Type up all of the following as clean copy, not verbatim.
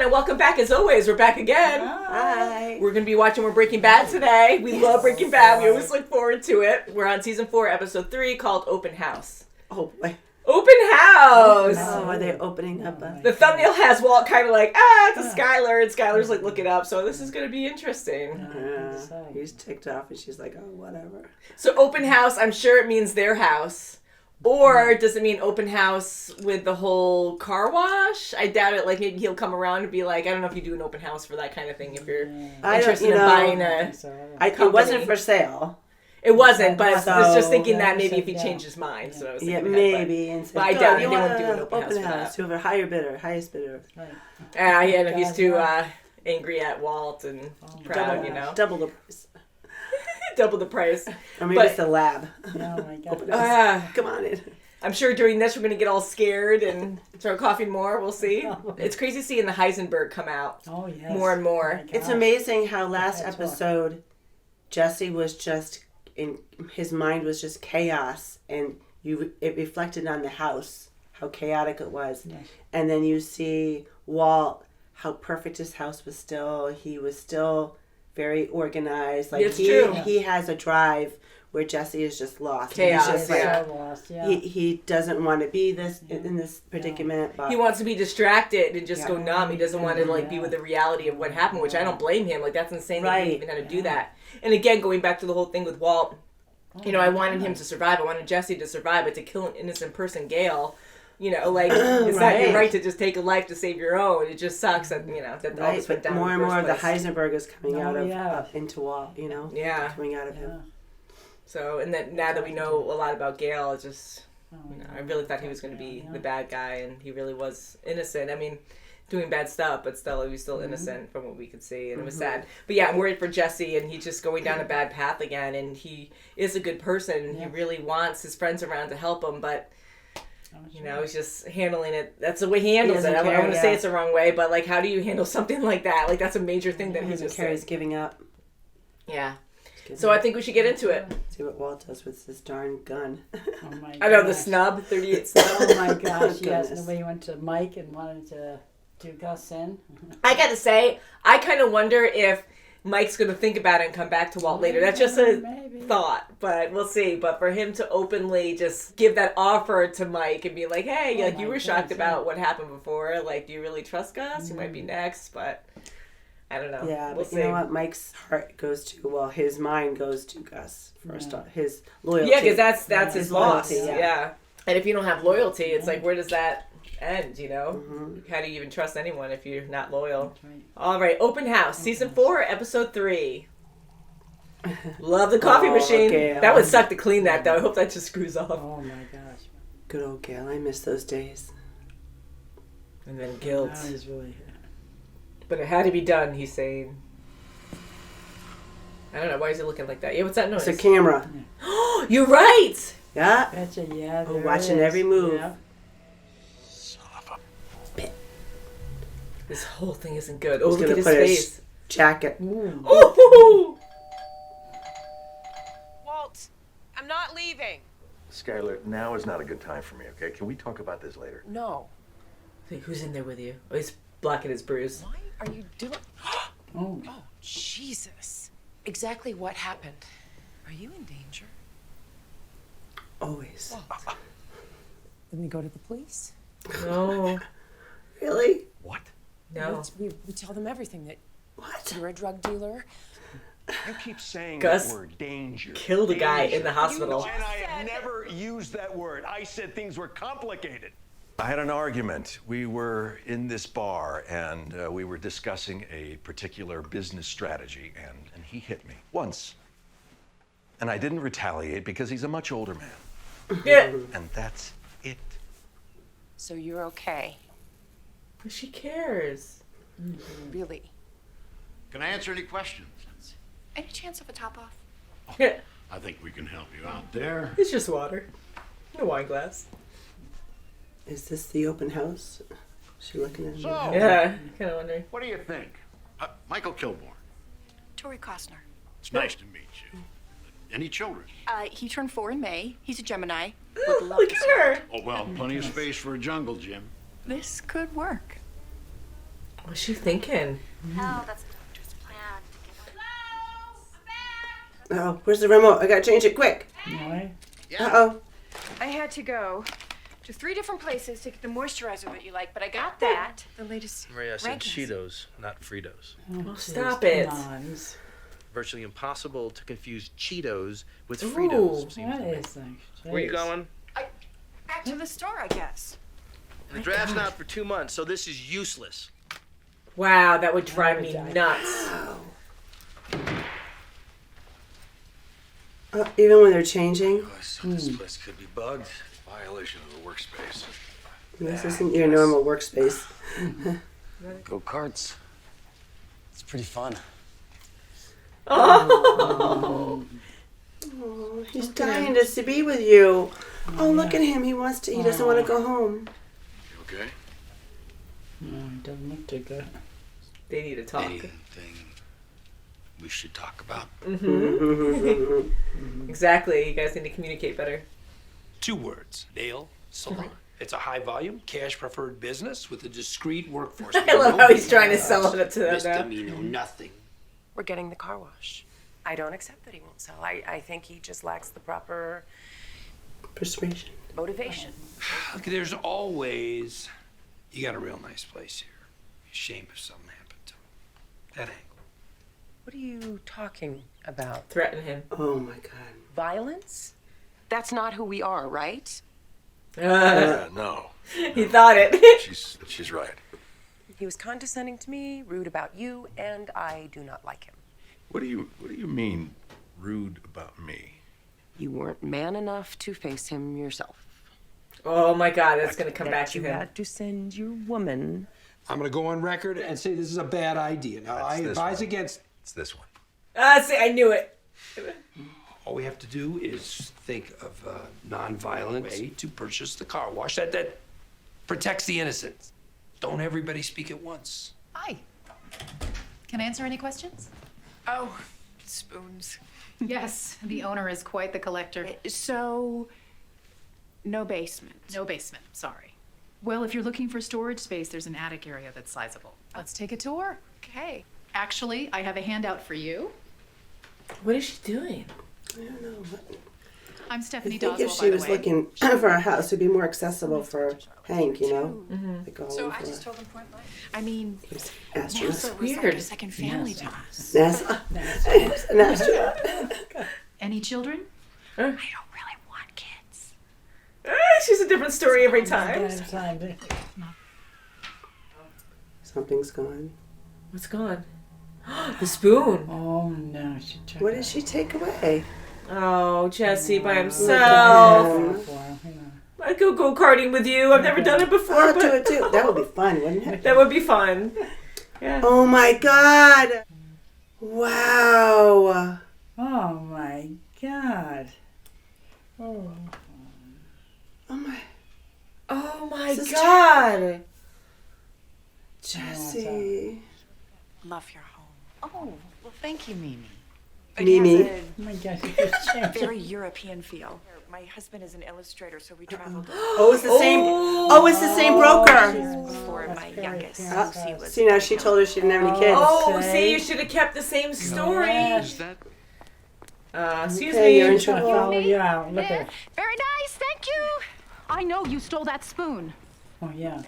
everyone, and welcome back. As always, we're back again. Hi. We're going to be watching more Breaking Bad today. We love Breaking Bad. We always look forward to it. We're on season 4, episode 3, called Open House. Oh, boy. Open House! Oh, are they opening up The thumbnail has Walt kind of like, it's a Skylar, and Skylar's like, look it up, so this is going to be interesting. He's ticked off, and she's like, oh, whatever. So open house, I'm sure it means their house. Or does it mean open house with the whole car wash? I doubt it. Like, maybe he'll come around and be like, I don't know if you do an open house for that kind of thing, if you're interested in buying a company. It wasn't for sale. It wasn't, but I was just thinking that maybe if he changed his mind. So I was thinking maybe. But I doubt they won't do an open house for that. Whoever higher bidder, highest bidder. Yeah, no, he's too angry at Walt and proud, Double the price. Double the price. Or maybe it's the lab. Oh my God. Come on in. I'm sure during this we're going to get all scared and start coughing more. We'll see. It's crazy seeing the Heisenberg come out more and more. It's amazing how last episode Jesse was just, his mind was just chaos, and it reflected on the house, how chaotic it was. Yes. And then you see Walt, how perfect his house was still. He was still very organized. Like he has a drive where Jesse is just lost. Chaos. He's just lost, he doesn't want to be in this predicament. But he wants to be distracted and just go numb. He doesn't want to be with the reality of what happened, which I don't blame him. Like, that's insane that he even had to do that. And again, going back to the whole thing with Walt, I wanted him to survive. I wanted Jesse to survive, but to kill an innocent person, Gail, it's not your right to just take a life to save your own. It just sucks that, that all this went down. More and more of the place. Heisenberg is coming out of into Walt, Yeah. coming out of him. So, and then now that we know a lot about Gail, it's just, I really thought he was going to be the bad guy, and he really was innocent. I mean, doing bad stuff, but still, he was still innocent from what we could see, and it was sad. But yeah, I'm worried for Jesse, and he's just going down a bad path again, and he is a good person, and he really wants his friends around to help him, but he's just handling it. That's the way he handles it. I want to say it's the wrong way, but, like, how do you handle something like that? Like, that's a major thing that he just said. He's giving up. Yeah. So I think we should get into it. See what Walt does with this darn gun. Oh my I know, the snub, 38 snub. Oh my gosh, yes. And the way he went to Mike and wanted to do Gus in. I gotta say, I kind of wonder if Mike's going to think about it and come back to Walt later. That's just a thought, but we'll see. But for him to openly just give that offer to Mike and be like, hey, you were shocked about what happened before. Like, do you really trust Gus? You might be next, but I don't know. Yeah, we'll but see. You know what? Mike's heart goes to, his mind goes to Gus first off. His loyalty. Yeah, because that's his boss. Loyalty, yeah. And if you don't have loyalty, it's like, where does that end, How do you even trust anyone if you're not loyal? Right. All right, Open House, season 4, episode 3. Love the coffee machine. Gail. That would suck to clean that, though. I hope that just screws off. Oh my gosh. Good old Gail. I miss those days. And then guilt. That is really... But it had to be done, he's saying. I don't know. Why is he looking like that? Yeah, what's that noise? It's a camera. You're right! Yeah. Betcha, yeah. We're watching every move. Yeah. This whole thing isn't good. Oh, He's look gonna at his put face. Jacket. Ooh. Walt, I'm not leaving. Skylar, now is not a good time for me, okay? Can we talk about this later? No. Hey, who's in there with you? Oh, he's blocking his bruise. Why are you doing... Oh. Oh, Jesus. Exactly what happened? Are you in danger? Always. Walt. Then we go to the police. No. Really? What? No. We tell them everything, that What? you're a drug dealer. You keep saying Gus that word, danger. Killed a guy in the Danger. hospital. And I have never used that word. I said things were complicated. I had an argument. We were in this bar, and we were discussing a particular business strategy, and he hit me once. And I didn't retaliate because he's a much older man. Yeah. And that's it. So you're okay. But she cares. Really. Can I answer any questions? Any chance of a top off? Yeah. I think we can help you out there. It's just water. No wine glass. Is this the open house? Is she looking at me? So, Yeah. Kind of wondering. what do you think? Michael Kilborn. Tori Costner. It's nice to meet you. Any children? He turned 4 in May. He's a Gemini. Look at her. Oh, well, plenty of space for a jungle gym. This could work. What's she thinking? Hell, that's the doctor's plan. Oh, where's the remote? I gotta change it quick. Really? Uh-oh. I had to go to 3 different places to get the moisturizer that you like, but I got that. The latest Maria, I said rankings. Cheetos, not Fritos. Oh, stop it. Virtually impossible to confuse Cheetos with Ooh, Fritos. seems What to me. is that? Where you going? Back to the store, I guess. The draft's not for 2 months, so this is useless. Wow, that would drive me nuts. Even when they're changing? So this place could be bugged. Violation of the workspace. This isn't your normal workspace. Go karts. It's pretty fun. Oh, he's dying to be with you. Oh, look at him. He wants to. He doesn't want to go home. You okay? No, it doesn't look too good. They need to talk. Anything we should talk about? Exactly. You guys need to communicate better. 2 words. Nail salon. It's a high-volume, cash-preferred business with a discreet workforce. I love how he's trying to sell it to them now. Misdemeanor, nothing. We're getting the car wash. I don't accept that he won't sell. I think he just lacks the proper Persuasion. motivation. Look, there's always... You got a real nice place here. Shame if something happened to him. That angle. What are you talking about? Threaten him. Oh my God. Violence? That's not who we are, right? No. He thought it. She's right. He was condescending to me, rude about you, and I do not like him. What do you mean, rude about me? You weren't man enough to face him yourself. Oh my God, it's gonna come back to You him. had to send your woman. I'm going to go on record and say this is a bad idea. Now, I advise against... It's this one. See, I knew it. All we have to do is think of a non-violent way to purchase the car wash that protects the innocent. Don't everybody speak at once. Hi. Can I answer any questions? Oh, spoons. Yes, the owner is quite the collector. So, no basement. No basement, sorry. Well, if you're looking for storage space, there's an attic area that's sizable. Let's take a tour. Okay. Actually, I have a handout for you. What is she doing? I don't know. I'm I Stephanie think Doswell, if she by the was way. looking for a house, it'd be more accessible for Hank, you know? Like all So over. I just told him point blank. I mean, Astronaut. NASA was like weird. a second family to us. NASA. An astronaut. Any children? I don't really want kids. She's a different story every time. Something's gone. What's gone? The spoon. Oh no, she took What did she take away? Oh, Jesse by himself. it. I'd go go-karting with you. I've never done it before, I'll but do it too. That would be fun, wouldn't it? that would be fun. Yeah. Oh my God! Wow! Oh my God. Oh. Oh my, Oh my This is God. Jesse. Love your home. Oh, well, thank you, Mimi. It Mimi. has Oh my God, she just a changed. very European feel. My husband is an illustrator, so we traveled Oh, it's the same. Oh, it's the same broker. before my youngest. fancy. Since he was See, now she told her she didn't have any kids. Oh, Okay. see, you should have kept the same story. Is that... Excuse Okay, you're me. in Trying to trouble. follow you out. Look at her. very nice, thank you. I know you stole that spoon. Oh yeah.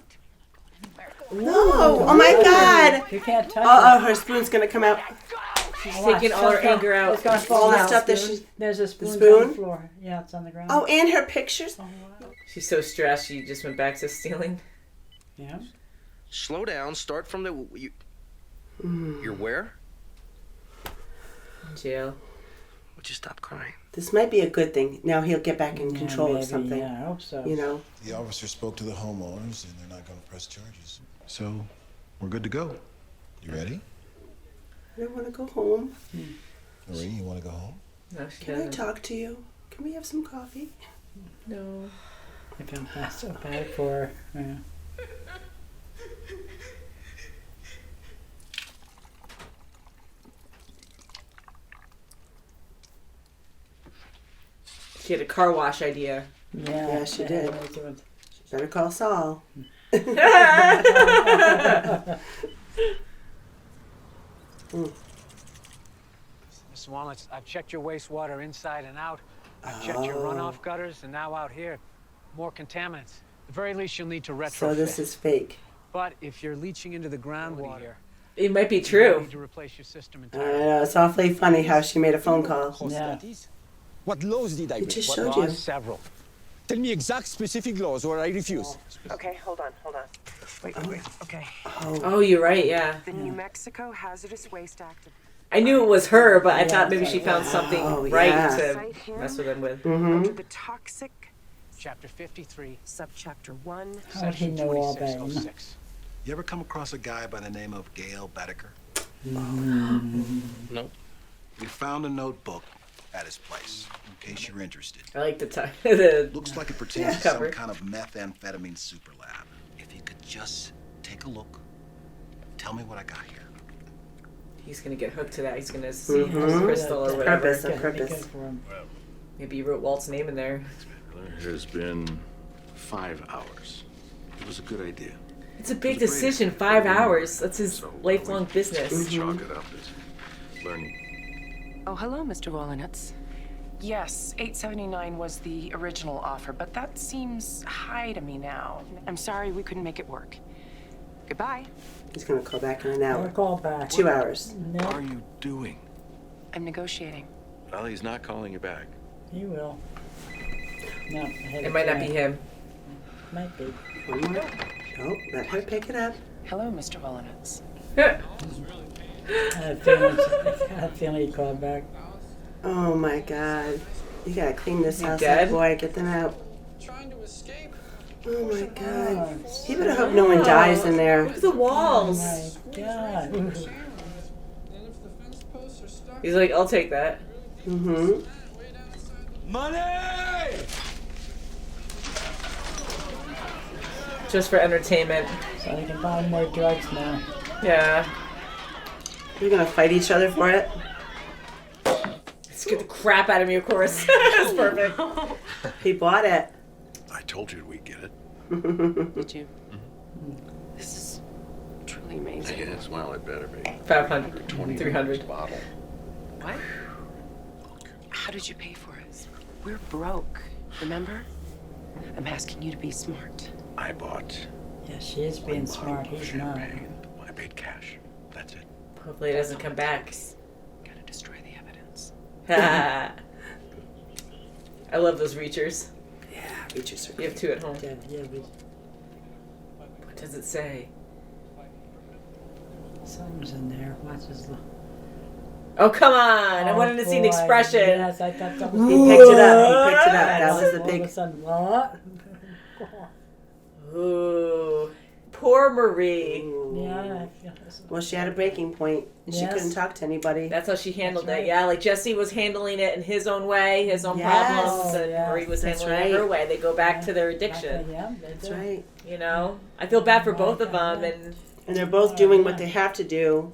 No! Oh my God! You can't touch Oh, her spoon's gonna come out. She's Watch, taking all her something- anger out. It's gonna fall All the out. stuff that she. There's a spoon, on spoon? the floor. Yeah, it's on the ground. Oh, and her pictures. Oh, wow. She's so stressed, she just went back to stealing. Yeah. Slow down. Start from the... You're where? Jail. Would you stop crying? This might be a good thing. Now he'll get back in control maybe, of something. Yeah, I hope so. You know. The officer spoke to the homeowners, and they're not going to press charges. So, we're good to go. You ready? I don't want to go home. Marie, you want to go home? No, she Can I doesn't. talk to you? Can we have some coffee? No. I feel so bad for her. Yeah. She had a car wash idea. Yeah, she did. that's what- Better call Saul. Mr. Walnuts, I've checked your wastewater inside and out. I've checked your runoff gutters, and now out here, more contaminants. At the very least, you'll need to retrofit. So this is fake. But if you're leaching into the groundwater, it might be true. You need to replace your system I entirely. know, it's awfully funny how she made a phone call. Yeah. What laws did I He break? just What showed laws? you. Several. Tell me exact specific laws or I refuse. Okay, hold on. Wait. Okay. Oh, you're right, yeah. The New Mexico Hazardous Waste Act. I knew it was her, but I thought maybe she found something right yeah. to mess with him with. Under the toxic, Chapter 53, subchapter 1. How would he know all that? 2606. You ever come across a guy by the name of Gail Baedeker? Nope. We found a notebook at his place, in case you're interested. I like the Looks like it pertains to some cover. kind of methamphetamine super lab. If you could just take a look, tell me what I got here. He's gonna get hooked to that. He's gonna see Crystal or whatever. Purpose, on purpose. Maybe you wrote Walt's name in there. There has been 5 hours. It was a good idea. It's a big decision. 5 hours. That's his lifelong business. Chalk it up as learning. Oh, hello, Mr. Walnuts. Yes, $8.79 was the original offer, but that seems high to me now. I'm sorry we couldn't make it work. Goodbye. He's gonna call back in an hour. Call back. 2 hours. What are you doing? I'm negotiating. Well, he's not calling you back. He will. No, It might not be him. Might be. One more. Oh, let her pick it up. Hello, Mr. Walnuts. I had a feeling he'd call back. Oh my God. You gotta clean this He house dead? up, boy. Get them out. Oh my God. He better hope no one dies in there. Look at the walls. Oh my God. He's like, I'll take that. Mm-hmm. Money! Just for entertainment. So they can buy more drugs now. Yeah. You're gonna fight each other for it? Scared the crap out of me, of course. That's perfect. He bought it. I told you we'd get it. Did you? This is truly amazing. Yes, well, it better be. 500, 20 300. bottle. What? How did you pay for it? We're broke, remember? I'm asking you to be smart. I bought. Yeah, she is being smart. He's not. I paid cash. That's it. Hopefully it doesn't come back. Gotta destroy the evidence. I love those reachers. Yeah, reachers are You have 2 at home. Yeah, What does it say? something's in there. Watch this. Oh, come on. I wanted to see an boy. expression. Yes, I thought that was. He picked it up. He picked it up. That was the All of a big. sudden, what? Ooh. Poor Marie. Yeah. Well, she had a breaking point. And She Yes. couldn't talk to anybody. That's how she handled That's it. right. Yeah, like Jesse was handling it in his own way, his own Yes. problems, and Oh, yeah. Marie was That's handling it her right. way. They go back to their addiction. Yeah, they That's do. right. You know, I feel bad for both of them, and And they're both doing what they have to do.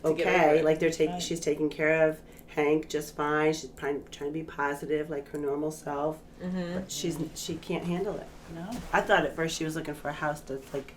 To get over Okay, it. like they're taking. Right. She's taking care of Hank just fine. She's trying to be positive, like her normal self. But she can't handle it. No. I thought at first she was looking for a house that's like,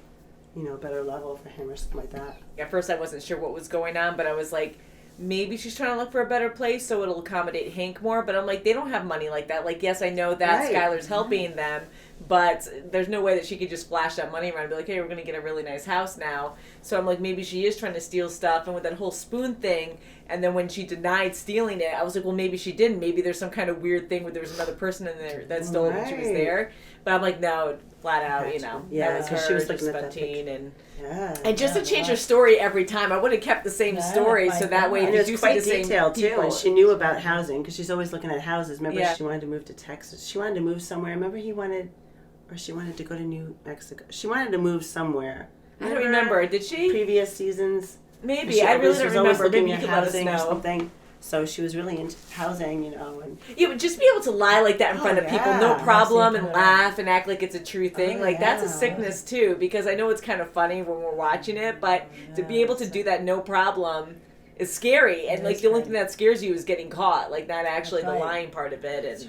you know, a better level for him or something like that. at first I wasn't sure what was going on, but I was like, maybe she's trying to look for a better place so it'll accommodate Hank more. But I'm like, they don't have money like that. Like, yes, I know that Right. Skylar's helping them, but there's no way that she could just splash that money around and be like, hey, we're going to get a really nice house now. So I'm like, maybe she is trying to steal stuff. And with that whole spoon thing, and then when she denied stealing it, I was like, well, maybe she didn't. Maybe there's some kind of weird thing where there was another person in there that stole it when she was Right. there. But I'm like, no, flat out, you know. Yeah, that was because her, she was just looking at that Fantine, and Yeah. and just to Yeah, change right. her story every time, I would have kept the same Yeah, story, so like that way And if it you was do see quite the same detailed too, people, and she knew about housing because she's always looking at houses. Remember, Yeah. she wanted to move to Texas. She wanted to move somewhere. Remember, she wanted to go to New Mexico. She wanted to move somewhere. I don't remember. Did she? Previous seasons. Maybe. She I really always don't was always remember. looking Maybe you at can let us housing or know. something. So she was really into housing, you know. And Yeah, but just be able to lie like that in front of people, no yeah. problem, That's and it. laugh and act like it's a true thing. Oh, Like, that's a yeah. sickness, too, because I know it's kind of funny when we're watching it, but to be able to do that no problem is scary. And, like, the only thing that scares you is getting caught, like, not actually That's the right. lying part of it. And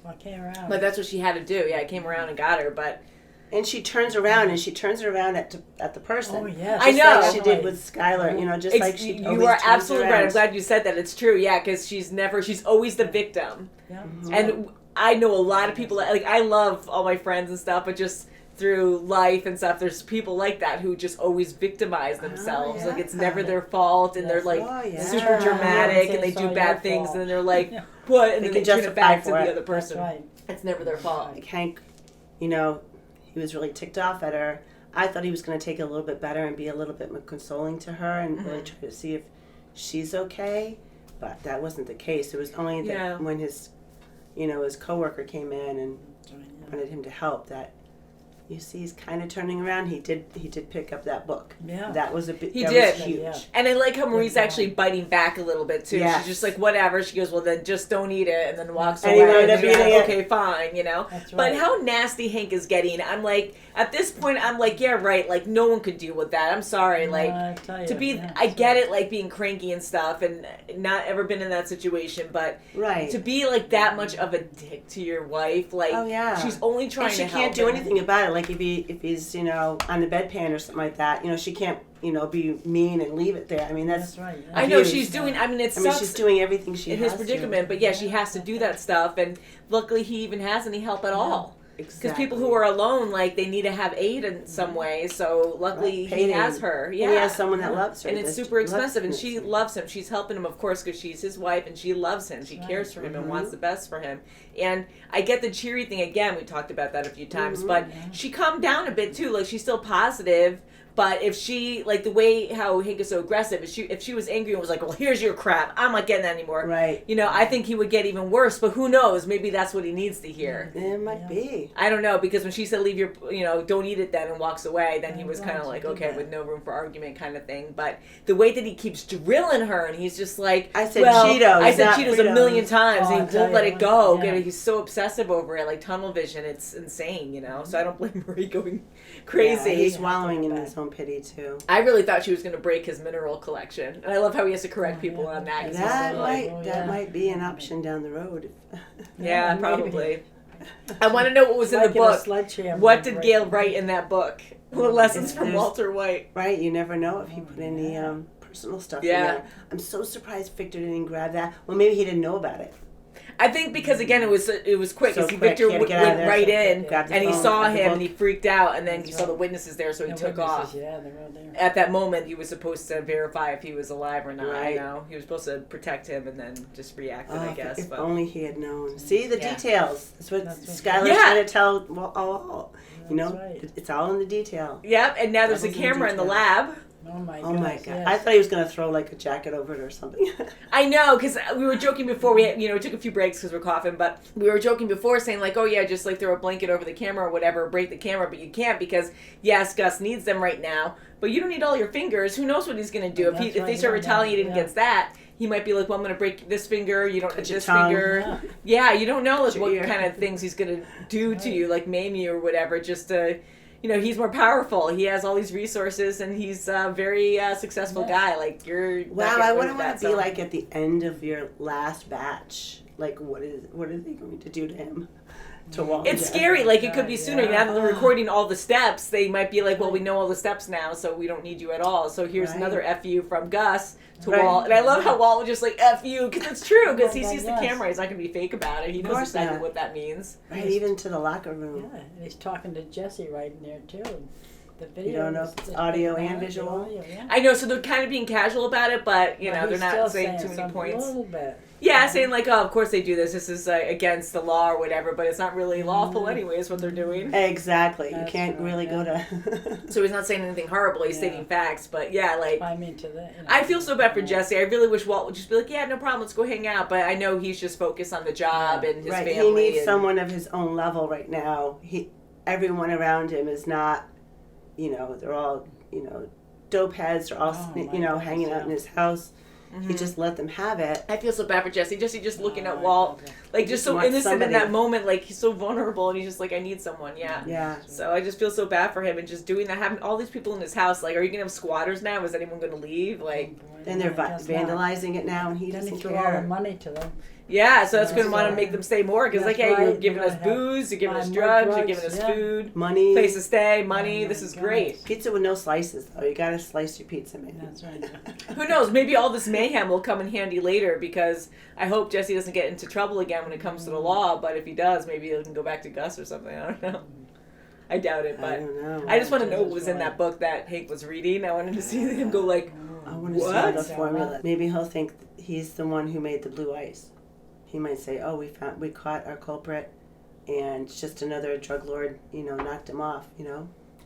I came around. But that's what she had to do. Yeah, I came around and got her, but And she turns around at the person. Oh, yes. I know. Like she did with Skylar, you know, just like she You are absolutely right. I'm glad you said that. It's true, yeah, because she's always the victim. Yeah. And I know a lot of people, like, I love all my friends and stuff, but just through life and stuff, there's people like that who just always victimize themselves. Like, it's never their fault, and they're, like, super dramatic, and they do bad things, and then they're like, what? And then they turn it back to the other person. That's right. It's never their fault. Like Hank, you know, he was really ticked off at her. I thought he was going to take it a little bit better and be a little bit more consoling to her and really try to see if she's okay. But that wasn't the case. It was only that when his coworker came in and wanted him to help that. You see, he's kind of turning around. He did pick up that book. Yeah, that was a bit. He that did, was huge. Yeah. And I like how Marie's actually biting back a little bit too. Yes. She's just like, whatever. She goes, well, then just don't eat it, and then walks And away. he wound up And she's like, eating it. okay, fine, you know. That's But right. how nasty Hank is getting, I'm like, at this point, I'm like, yeah, right. Like, no one could deal with that. I'm sorry. Like, I tell you, to be, yeah, I get it, like being cranky and stuff, and not ever been in that situation, but Right. to be like that much of a dick to your wife, like, Oh yeah. she's only trying and she to can't help do him. anything about it. Like if he's on the bedpan or something like that, you know, she can't be mean and leave it there. I mean that's right. Yeah. I know abuse. she's doing. I mean, she's doing everything she in has his predicament, but yeah, she has to do that stuff, and luckily he even has any help at all. Because people who are alone, like they need to have aid in some way. So luckily he has her. Yeah, he has someone that loves her, and it's that super loves expensive. And him. she loves him. She's helping him, of course, because she's his wife and she loves him. She cares for him and wants the best for him. And I get the cheery thing again. We talked about that a few times, but she calmed down a bit too. Like she's still positive. But if she, like the way how Hank is so aggressive, if she was angry and was like, well, here's your crap, I'm not getting that anymore. Right. You know, I think he would get even worse, but who knows? Maybe that's what he needs to hear. It might be. I don't know, because when she said leave your, don't eat it then and walks away, then he was kind of like, okay, with no room for argument kind of thing. But the way that he keeps drilling her and he's just like, I said Cheetos. I said not Cheetos Fritos. a million times Oh, and he won't let it go. Yeah. He's so obsessive over it, like tunnel vision. It's insane, So I don't blame Marie going crazy. Yeah, he's wallowing in his own pity too. I really thought she was going to break his mineral collection. And I love how he has to correct people on that. 'Cause That he's like, that might be an option down the road. yeah, probably. I want to know what was in the Like in a book. sledgehammer What did break. Gail write in that book? Lessons from Walter White. Right, you never know if he put any personal stuff in Yeah. there. I'm so surprised Victor didn't grab that. Well, maybe he didn't know about it. I think because again it was quick. So Because quick, Victor he had to went get out of there right so in quick. Grabbed the and he phone, saw grabbed the him and book. he freaked out and then he saw the witnesses there, so he took off. Yeah, they're all there. At that moment, he was supposed to verify if he was alive or not. Right. He was supposed to protect him and then just reacted, I guess. If But only he had known. See the Yeah. details. That's what Skylar's Yeah. trying to tell. Well, all. right. It's all in the detail. Yep, and now there's a Devil's in the camera in the detail. lab. Oh my Oh my gosh, god! yes. I thought he was gonna throw like a jacket over it or something. I know, because we were joking before we took a few breaks because we're coughing, but we were joking before saying like, oh yeah, just like throw a blanket over the camera or whatever, break the camera, but you can't because yes, Gus needs them right now, but you don't need all your fingers. Who knows what he's gonna do if they start retaliating against that? He might be like, well, I'm gonna break this finger. You don't need this finger. Yeah, you don't know like what kind of things he's gonna do to you, like maim you or whatever, just to. He's more powerful. He has all these resources, and he's a very successful guy. Like you're. Wow, I wouldn't want to be like at the end of your last batch. Like, what are they going to do to him? To Walt? It's scary. Like it could be sooner. Now that they're recording all the steps, they might be like, "Well, we know all the steps now, so we don't need you at all." So here's another "fu" from Gus to Walt, and I love how Walt was just like "f you" because it's true. Because he sees the camera, he's not gonna be fake about it. He knows exactly what that means. Right, even to the locker room. Yeah, and he's talking to Jesse right in there too. The video. You don't know if it's audio and visual. I know, so they're kind of being casual about it, but they're not saying too many points. A little bit. Yeah, saying like, oh, of course they do this. This is against the law or whatever, but it's not really lawful anyways what they're doing. Exactly. You can't really go to. So he's not saying anything horrible. He's stating facts, but yeah, like. I mean, to the. I feel so bad for Jesse. I really wish Walt would just be like, yeah, no problem, let's go hang out. But I know he's just focused on the job and his family. He needs someone of his own level right now. Everyone around him is not. They're all dope heads. They're all hanging out in his house. He just let them have it. I feel so bad for Jesse. Jesse just looking at Walt, like just so innocent in that moment. Like he's so vulnerable, and he's just like, I need someone. Yeah. Yeah. So I just feel so bad for him, and just doing that, having all these people in his house. Like, are you gonna have squatters now? Is anyone gonna leave? Like, then they're vandalizing it now, and he doesn't give all the care. money to them. Yeah, so that's going to want to make them stay more because, like, hey, you're giving us booze, you're giving us drugs, you're giving us food, money, place to stay, money. This is great. Pizza with no slices, though. You gotta slice your pizza, man. That's right. Who knows? Maybe all this mayhem will come in handy later because I hope Jesse doesn't get into trouble again when it comes to the law. But if he does, maybe he can go back to Gus or something. I don't know. I doubt it, but I just want to know what was in that book that Hank was reading. I wanted to see him go like, I want to see the formula. Maybe he'll think he's the one who made the blue ice. He might say, "Oh, we caught our culprit, and just another drug lord, knocked him off."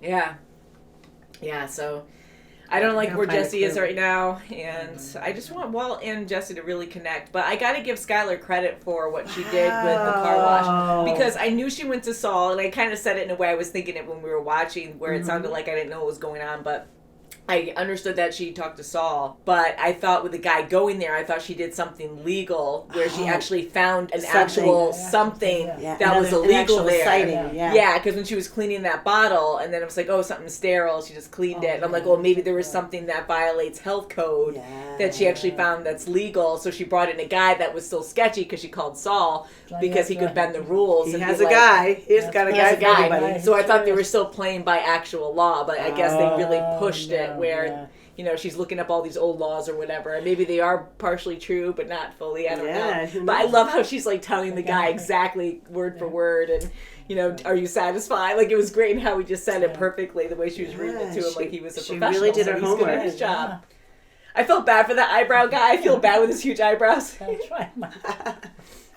Yeah. So I don't like where Jesse is right now, and I just want Walt and Jesse to really connect. But I got to give Skylar credit for what she did with the car wash because I knew she went to Saul, and I kind of said it in a way I was thinking it when we were watching, where it sounded like I didn't know what was going on, but I understood that she talked to Saul, but I thought with the guy going there, I thought she did something legal where she actually found an actual something that was illegal there. Sighting, yeah, because when she was cleaning that bottle, and then it was like, oh, something's sterile, she just cleaned it. And I'm like, well, maybe there was something that violates health code that she actually found that's legal. So she brought in a guy that was still sketchy because she called Saul because he could bend the rules. He and has a guy. He's got a guy for everybody. So I thought they were still playing by actual law, but I guess they really pushed it where she's looking up all these old laws or whatever, and maybe they are partially true but not fully. I don't know. But I love how she's like telling the guy exactly word for word, and are you satisfied? Like, it was great how he just said it perfectly the way she was reading it to him, like he was a professional. She really did her homework. He's good at his job. I felt bad for that eyebrow guy. I feel bad with his huge eyebrows. That's right. I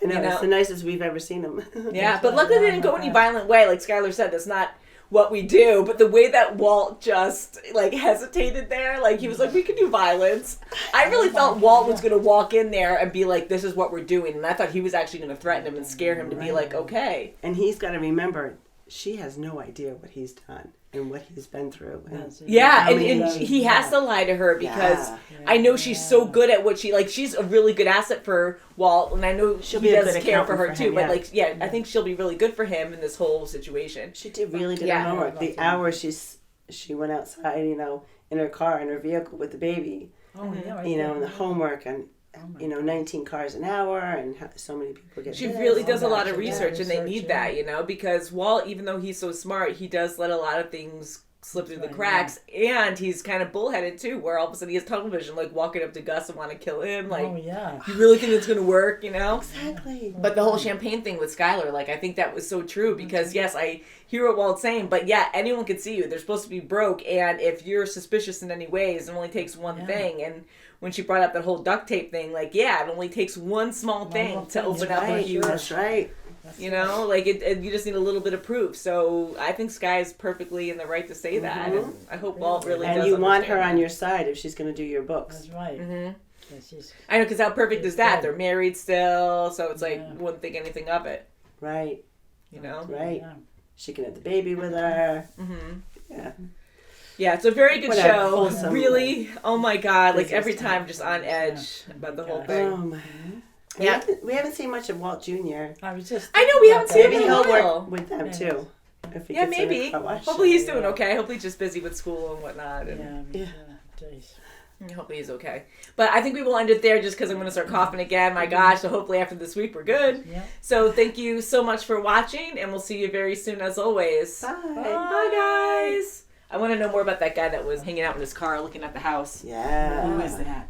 know, it's the nicest we've ever seen him. Yeah, but luckily they didn't go any violent way. Like Skylar said, that's not what we do, but the way that Walt just hesitated there, he was like, we could do violence. I really felt Walt was going to walk in there and be like, this is what we're doing, and I thought he was actually going to threaten him and scare him to be like, okay. And he's got to remember, she has no idea what he's done and what he's been through. And he has to lie to her because I know she's so good at what she's a really good asset for Walt, and I know he does care for her too. But I think she'll be really good for him in this whole situation. She really did her homework. The hour she went outside, in her car, in her vehicle with the baby, and the homework and 19 cars an hour and so many people get. She really does a lot of research, and they need that, because Walt, even though he's so smart, he does let a lot of things slip through the cracks, and he's kind of bullheaded too, where all of a sudden he has tunnel vision, walking up to Gus and want to kill him. You really think it's gonna work, Exactly. But the whole champagne thing with Skylar, I think that was so true because yes, I hear what Walt's saying, but anyone can see you. They're supposed to be broke, and if you're suspicious in any ways, it only takes one thing. And when she brought up that whole duct tape thing, it only takes one small thing to open up a huge. That's right. You just need a little bit of proof. So I think Sky's perfectly in the right to say that. And I hope Walt really does. And you want her on your side if she's going to do your books. That's right. Mm-hmm. I know, because how perfect is that? They're married still, so it's wouldn't think anything of it. Right. Right. Yeah. She can have the baby with her. Mm-hmm. Yeah. Yeah, it's a very good show. Really, oh my God, every time just on edge about the whole thing. Oh my. Yeah, we haven't seen much of Walt Jr. I know we haven't seen him in a while. Work with them too. If he yeah, gets maybe. Hopefully he's doing okay. Hopefully he's just busy with school and whatnot. And hopefully he's okay. But I think we will end it there just because I'm going to start coughing again. My gosh, so hopefully after this week we're good. Yeah. So thank you so much for watching, and we'll see you very soon as always. Bye. Bye, guys. I want to know more about that guy that was hanging out in his car looking at the house. Yeah. Who is that?